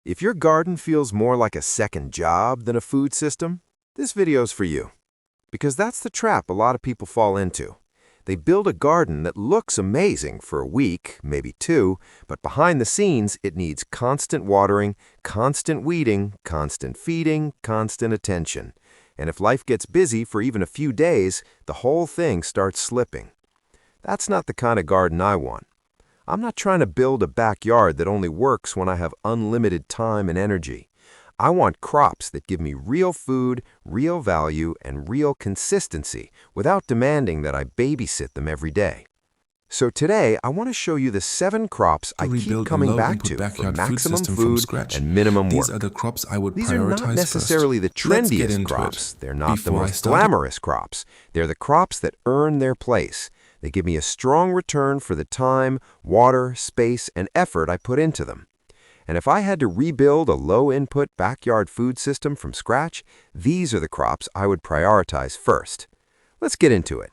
If your garden feels more like a second job than a food system, this video's for you. Because that's the trap a lot of people fall into. They build a garden that looks amazing for a week, maybe two, but behind the scenes it needs constant watering, constant weeding, constant feeding, constant attention. And if life gets busy for even a few days, the whole thing starts slipping. That's not the kind of garden I want. I'm not trying to build a backyard that only works when I have unlimited time and energy. I want crops that give me real food, real value, and real consistency without demanding that I babysit them every day. So today, I want to show you the 7 crops I keep coming back to for maximum food and minimum work. These are the crops I would These are prioritize not necessarily the first. Let's get trendiest into crops. it. They're not the Before I most start- glamorous crops. They're the crops that earn their place. They give me a strong return for the time, water, space, and effort I put into them. And if I had to rebuild a low-input backyard food system from scratch, these are the crops I would prioritize first. Let's get into it.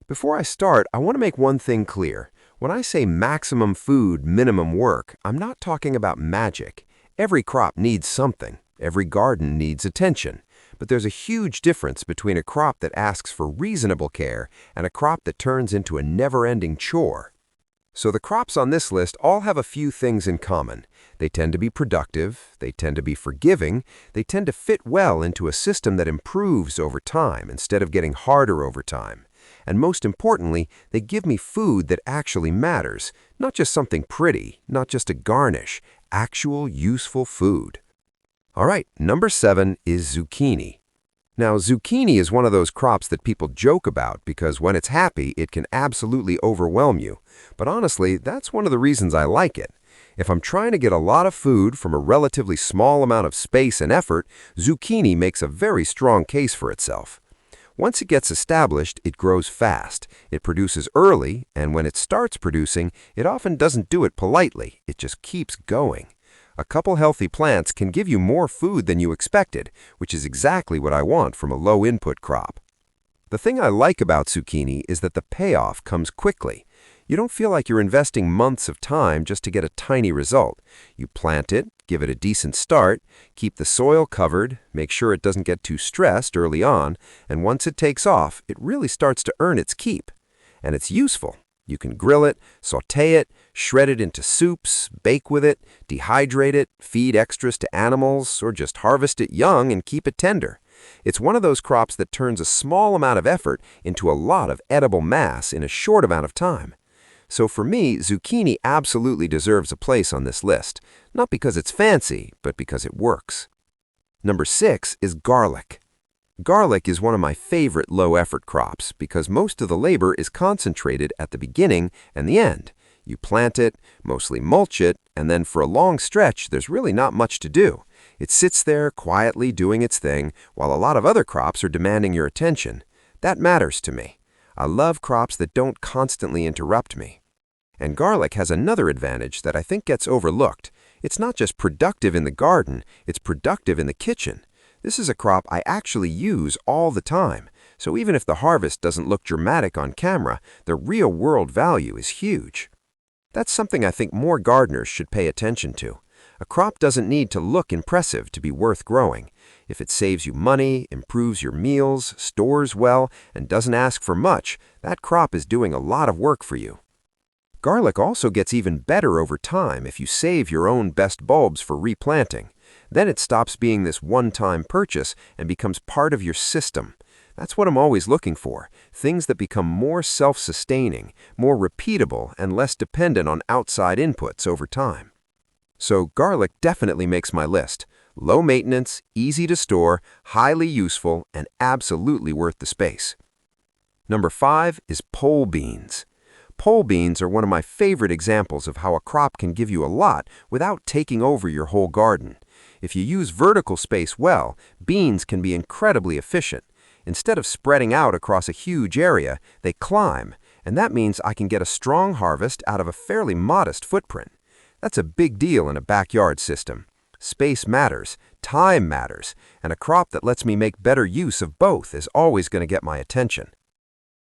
Before I start, I want to make one thing clear. When I say maximum food, minimum work, I'm not talking about magic. Every crop needs something. Every garden needs attention. But there's a huge difference between a crop that asks for reasonable care and a crop that turns into a never-ending chore. So the crops on this list all have a few things in common. They tend to be productive, they tend to be forgiving, they tend to fit well into a system that improves over time instead of getting harder over time. And most importantly, they give me food that actually matters, not just something pretty, not just a garnish, actual useful food. All right, number 7 is zucchini. Now, zucchini is one of those crops that people joke about because when it's happy, it can absolutely overwhelm you. But honestly, that's one of the reasons I like it. If I'm trying to get a lot of food from a relatively small amount of space and effort, zucchini makes a very strong case for itself. Once it gets established, it grows fast. It produces early, and when it starts producing, it often doesn't do it politely. It just keeps going. A couple healthy plants can give you more food than you expected, which is exactly what I want from a low-input crop. The thing I like about zucchini is that the payoff comes quickly. You don't feel like you're investing months of time just to get a tiny result. You plant it, give it a decent start, keep the soil covered, make sure it doesn't get too stressed early on, and once it takes off, it really starts to earn its keep. And it's useful. You can grill it, sauté it, shred it into soups, bake with it, dehydrate it, feed extras to animals, or just harvest it young and keep it tender. It's one of those crops that turns a small amount of effort into a lot of edible mass in a short amount of time. So for me, zucchini absolutely deserves a place on this list, not because it's fancy, but because it works. Number 6 is garlic. Garlic is one of my favorite low-effort crops because most of the labor is concentrated at the beginning and the end. You plant it, mostly mulch it, and then for a long stretch, there's really not much to do. It sits there quietly doing its thing while a lot of other crops are demanding your attention. That matters to me. I love crops that don't constantly interrupt me. And garlic has another advantage that I think gets overlooked. It's not just productive in the garden, it's productive in the kitchen. This is a crop I actually use all the time, so even if the harvest doesn't look dramatic on camera, the real-world value is huge. That's something I think more gardeners should pay attention to. A crop doesn't need to look impressive to be worth growing. If it saves you money, improves your meals, stores well, and doesn't ask for much, that crop is doing a lot of work for you. Garlic also gets even better over time if you save your own best bulbs for replanting. Then it stops being this one-time purchase and becomes part of your system. That's what I'm always looking for, things that become more self-sustaining, more repeatable, and less dependent on outside inputs over time. So garlic definitely makes my list. Low maintenance, easy to store, highly useful, and absolutely worth the space. Number 5 is pole beans. Pole beans are one of my favorite examples of how a crop can give you a lot without taking over your whole garden. If you use vertical space well, beans can be incredibly efficient. Instead of spreading out across a huge area, they climb, and that means I can get a strong harvest out of a fairly modest footprint. That's a big deal in a backyard system. Space matters, time matters, and a crop that lets me make better use of both is always going to get my attention.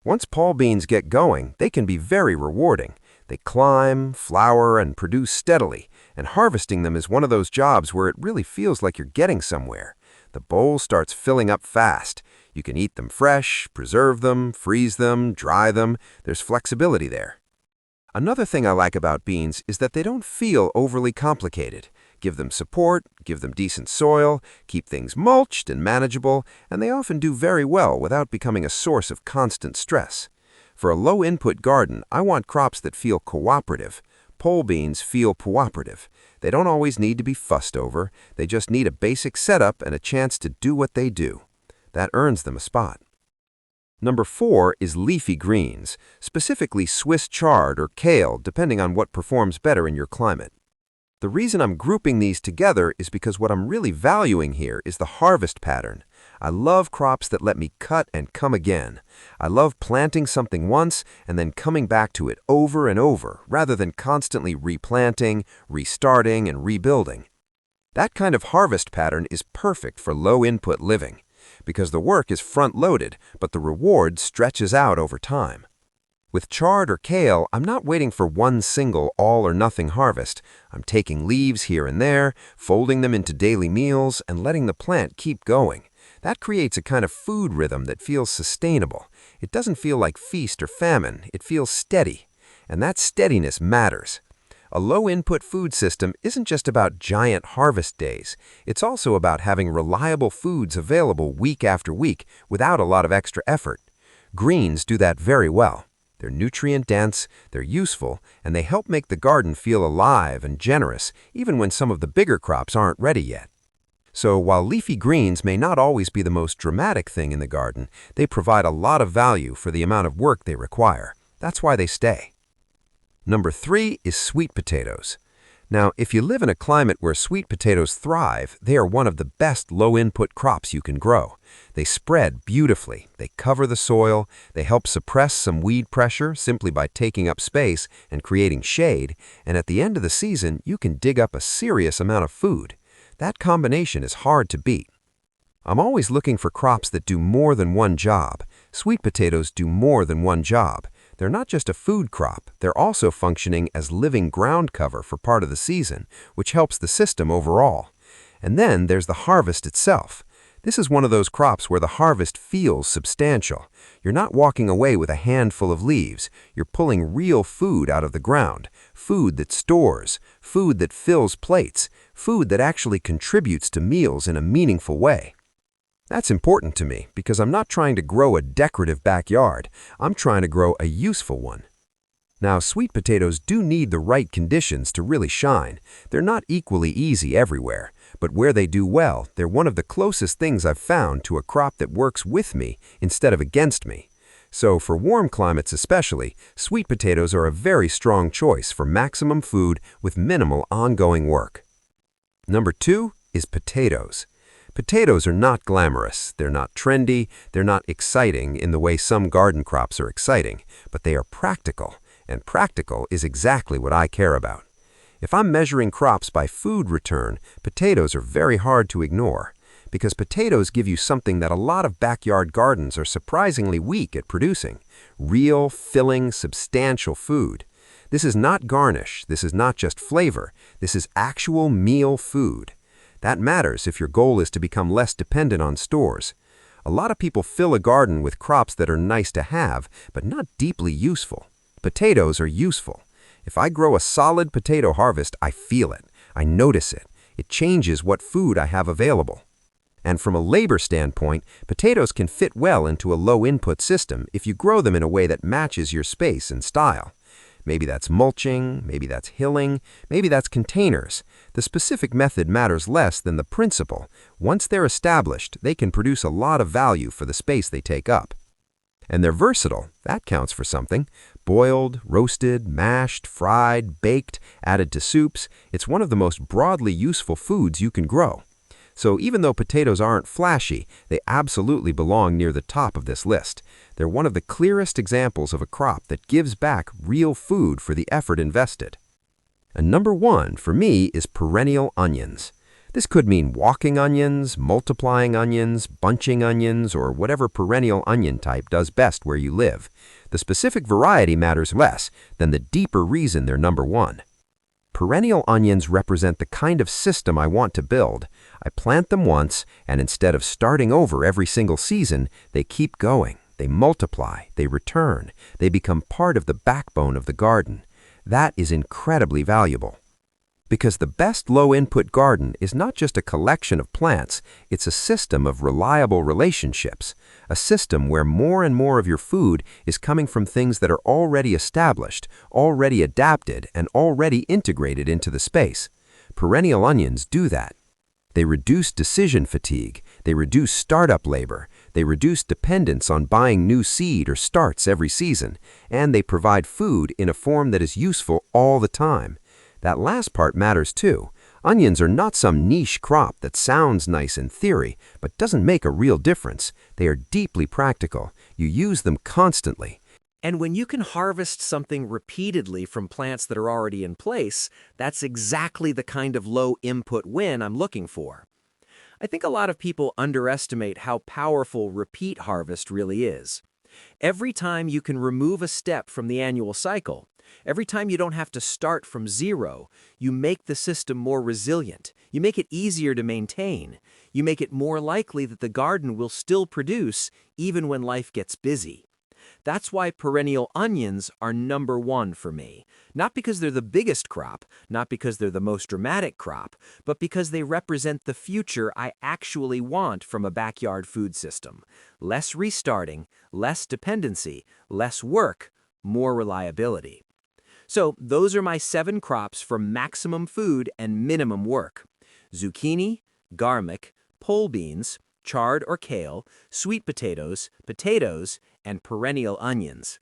Once pole beans get going, they can be very rewarding. They climb, flower, and produce steadily, and harvesting them is one of those jobs where it really feels like you're getting somewhere. The bowl starts filling up fast. You can eat them fresh, preserve them, freeze them, dry them. There's flexibility there. Another thing I like about beans is that they don't feel overly complicated. Give them support, give them decent soil, keep things mulched and manageable, and they often do very well without becoming a source of constant stress. For a low-input garden, I want crops that feel cooperative. Pole beans feel cooperative. They don't always need to be fussed over. They just need a basic setup and a chance to do what they do. That earns them a spot. Number 4 is leafy greens, specifically Swiss chard or kale, depending on what performs better in your climate. The reason I'm grouping these together is because what I'm really valuing here is the harvest pattern. I love crops that let me cut and come again. I love planting something once and then coming back to it over and over, rather than constantly replanting, restarting, and rebuilding. That kind of harvest pattern is perfect for low-input living, because the work is front-loaded, but the reward stretches out over time. With chard or kale, I'm not waiting for one single all-or-nothing harvest. I'm taking leaves here and there, folding them into daily meals, and letting the plant keep going. That creates a kind of food rhythm that feels sustainable. It doesn't feel like feast or famine, it feels steady. And that steadiness matters. A low-input food system isn't just about giant harvest days. It's also about having reliable foods available week after week without a lot of extra effort. Greens do that very well. They're nutrient-dense, they're useful, and they help make the garden feel alive and generous, even when some of the bigger crops aren't ready yet. So while leafy greens may not always be the most dramatic thing in the garden, they provide a lot of value for the amount of work they require. That's why they stay. Number 3 is sweet potatoes. Now, if you live in a climate where sweet potatoes thrive, they are one of the best low-input crops you can grow. They spread beautifully, they cover the soil, they help suppress some weed pressure simply by taking up space and creating shade, and at the end of the season, you can dig up a serious amount of food. That combination is hard to beat. I'm always looking for crops that do more than one job. Sweet potatoes do more than one job. They're not just a food crop, they're also functioning as living ground cover for part of the season, which helps the system overall. And then there's the harvest itself. This is one of those crops where the harvest feels substantial. You're not walking away with a handful of leaves. You're pulling real food out of the ground, food that stores, food that fills plates, food that actually contributes to meals in a meaningful way. That's important to me because I'm not trying to grow a decorative backyard. I'm trying to grow a useful one. Now, sweet potatoes do need the right conditions to really shine. They're not equally easy everywhere, but where they do well, they're one of the closest things I've found to a crop that works with me instead of against me. So for warm climates especially, sweet potatoes are a very strong choice for maximum food with minimal ongoing work. Number 2 is potatoes. Potatoes are not glamorous, they're not trendy, they're not exciting in the way some garden crops are exciting, but they are practical, and practical is exactly what I care about. If I'm measuring crops by food return, potatoes are very hard to ignore, because potatoes give you something that a lot of backyard gardens are surprisingly weak at producing: real, filling, substantial food. This is not garnish, this is not just flavor, this is actual meal food. That matters if your goal is to become less dependent on stores. A lot of people fill a garden with crops that are nice to have, but not deeply useful. Potatoes are useful. If I grow a solid potato harvest, I feel it. I notice it. It changes what food I have available. And from a labor standpoint, potatoes can fit well into a low-input system if you grow them in a way that matches your space and style. Maybe that's mulching, maybe that's hilling, maybe that's containers. The specific method matters less than the principle. Once they're established, they can produce a lot of value for the space they take up. And they're versatile. That counts for something. Boiled, roasted, mashed, fried, baked, added to soups, it's one of the most broadly useful foods you can grow. So even though potatoes aren't flashy, they absolutely belong near the top of this list. They're one of the clearest examples of a crop that gives back real food for the effort invested. And number 1 for me is perennial onions. This could mean walking onions, multiplying onions, bunching onions, or whatever perennial onion type does best where you live. The specific variety matters less than the deeper reason they're number one. Perennial onions represent the kind of system I want to build. I plant them once, and instead of starting over every single season, they keep going. They multiply, they return, they become part of the backbone of the garden. That is incredibly valuable. Because the best low-input garden is not just a collection of plants, it's a system of reliable relationships, a system where more and more of your food is coming from things that are already established, already adapted, and already integrated into the space. Perennial onions do that. They reduce decision fatigue, they reduce startup labor, they reduce dependence on buying new seed or starts every season, and they provide food in a form that is useful all the time. That last part matters too. Onions are not some niche crop that sounds nice in theory, but doesn't make a real difference. They are deeply practical. You use them constantly. And when you can harvest something repeatedly from plants that are already in place, that's exactly the kind of low-input win I'm looking for. I think a lot of people underestimate how powerful repeat harvest really is. Every time you can remove a step from the annual cycle, every time you don't have to start from zero, you make the system more resilient. You make it easier to maintain. You make it more likely that the garden will still produce even when life gets busy. That's why perennial onions are number one for me. Not because they're the biggest crop, not because they're the most dramatic crop, but because they represent the future I actually want from a backyard food system. Less restarting, less dependency, less work, more reliability. So those are my 7 crops for maximum food and minimum work. Zucchini, garlic, pole beans, chard or kale, sweet potatoes, and perennial onions.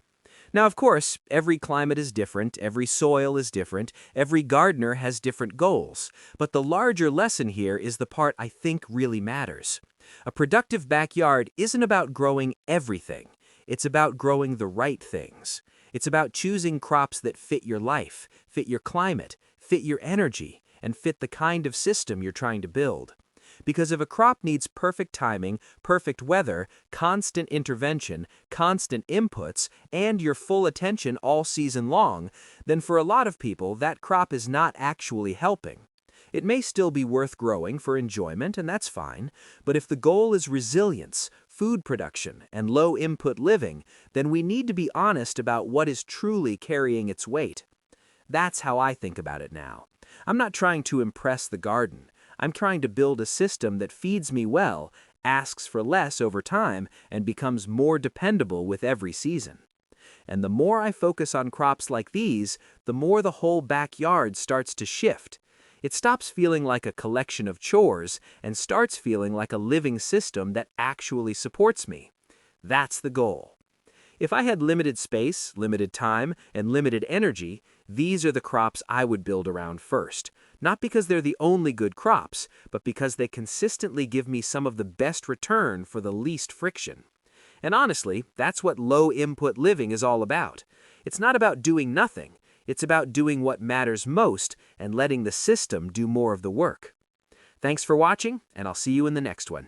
Now, of course, every climate is different, every soil is different, every gardener has different goals. But the larger lesson here is the part I think really matters. A productive backyard isn't about growing everything. It's about growing the right things. It's about choosing crops that fit your life, fit your climate, fit your energy, and fit the kind of system you're trying to build. Because if a crop needs perfect timing, perfect weather, constant intervention, constant inputs, and your full attention all season long, then for a lot of people, that crop is not actually helping. It may still be worth growing for enjoyment, and that's fine, but if the goal is resilience, food production, and low-input living, then we need to be honest about what is truly carrying its weight. That's how I think about it now. I'm not trying to impress the garden. I'm trying to build a system that feeds me well, asks for less over time, and becomes more dependable with every season. And the more I focus on crops like these, the more the whole backyard starts to shift. It stops feeling like a collection of chores and starts feeling like a living system that actually supports me. That's the goal. If I had limited space, limited time, and limited energy, these are the crops I would build around first. Not because they're the only good crops, but because they consistently give me some of the best return for the least friction. And honestly, that's what low-input living is all about. It's not about doing nothing. It's about doing what matters most and letting the system do more of the work. Thanks for watching, and I'll see you in the next one.